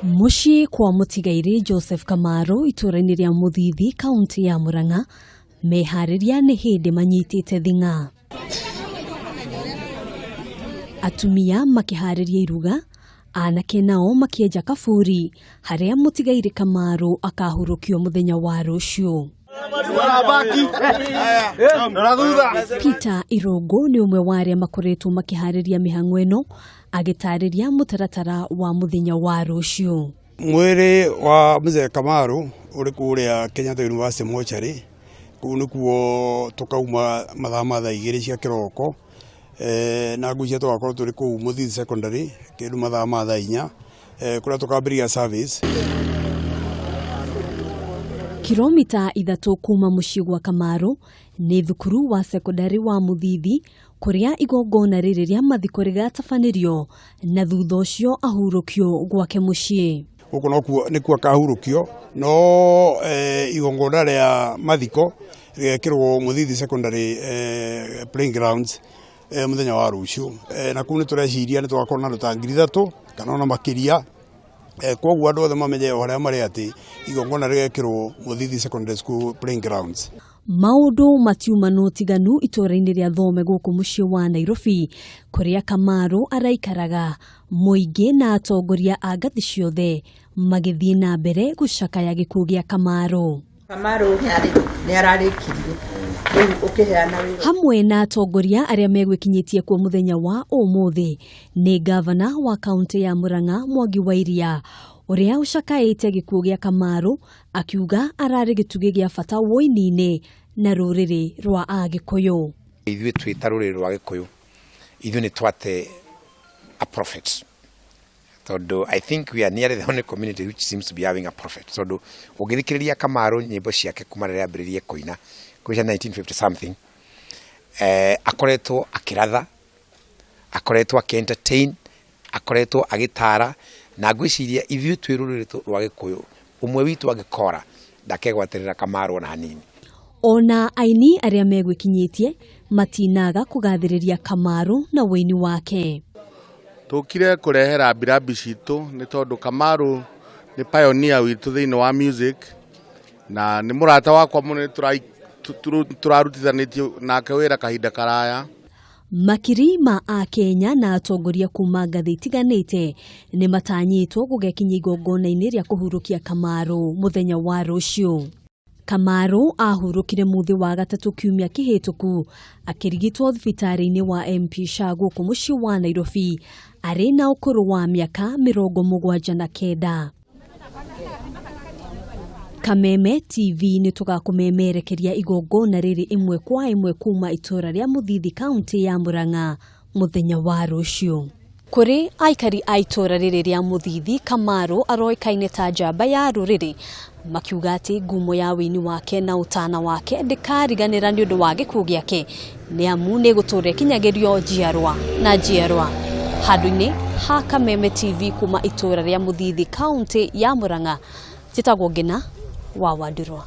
Mucii kwa mutigairi Joseph Kamaru itura-ini ria Muthithi kaunti ya Murang'a Mehariria ni hindi manyitite thinga. Atumia makihariria iruga, anake nao makieja kaburi haria mutigairi Kamaru akahurukio muthenya wa ruciu. Peter Irogo ni umwe wa aria makoretwo makihariria mihang'o ino agitariria mutaratara wa muthenya wa ruciu. Mwiri wa Mzee Kamaru uri kuria Kenyatta University mochari kunikuo tukauma mathaa thaa 2 cia kiroko na ngucia twakorwo turi ku Muthithi secondary kindu mathaa thaa 4 kuria tukambiria service. Kilomita 3 kuma mucii gwa Kamaru ni thukuru wa secondary wa Muthithi kuria igongona riri ria mathiko rigatafanirio na thutha ucio ahurukio gwake mucii. Guku nikuo akahurukio no igongona ria mathiko rigekirwo Muthithi secondary playing grounds muthenya wa ruciu na kuu nitureciria ni twakorwo na rutangiri 3 kana ona makiria koguo andu othe mamenye haria mari ati igongona rigekirwo Muthithi secondary school playing grounds. Maundu matiuma no tiganu itura-ini ria Thome guku mucii wa Nairobi kuria Kamaru araikaraga muingi na atongoria a ngathi ciothe magithii na mbere gucakaya gikuyu gia Kamaru. Kamaru ni ararikirie ukiheana wira hamwe na atongoria aria megwikinyitie kwa muthenya wa umuthi ni gavana wa kaunti ya Murang'a Mwangi wa Iria uria ucakaite gikuyu gia Kamaru akiuga arari gitugi gia bata uini-ini na ruriri rwa agikuyu. Ithuĩ twita ruriri rwa gikuyu ithuĩ ni twate a prophet. Todo I think we are near the only community which seems to be having a prophet. Todo ugithikiriria Kamaru nyimbo ciake kuma rĩrĩa ambĩrĩirie kuina kuja 1950 something akoretwo akiratha, akoretwo entertain, akoretwo agitara na ngwiciria ithuĩ twĩ ruriri rwa gikuyu umwe witu agikora ndakegwatirira Kamaru na hanini. Ona aini aria megwikinyitie matinaga kugathiriria Kamaru na uini wake. Tukire kurehera birabi citu ni tondu Kamaru ni pioneer witu thiini wa music na ni murata wakwa muno turarutithanitie nake wira kahinda karaya. Makiri ma a Kenya na atongoria kuma ngathi itiganite ni matanyitwo gugekinya igongona-ini ria kuhurukia Kamaru muthenya wa ruciu. Kamaru ahurukire muthi wa gatatu kiumia kihituku akirigitwo thibitari-ini wa MP Shagu ku mucii wa Nairobi ari na ukuru wa miaka 79. Kameme TV ni tugakumemerekeria igongona riri imwe kwa imwe kuma itura ria Muthithi kaunti ya Murang'a muthenya wa ruciu. Kuri aikari a itura riri ria Muthithi Kamaru uroikaine ta njamba ya ruriri makiuga ati ngumo ya uini wake na utana wake ndikariganira ni undu wa gikuyu giake ni amu ni guture kinyagirio njiarwa na njiarwa. Handu-ini ha Kameme TV kuma itura ria Muthithi kaunti ya Murang'a njitagwo Ngina wa Wandurwa.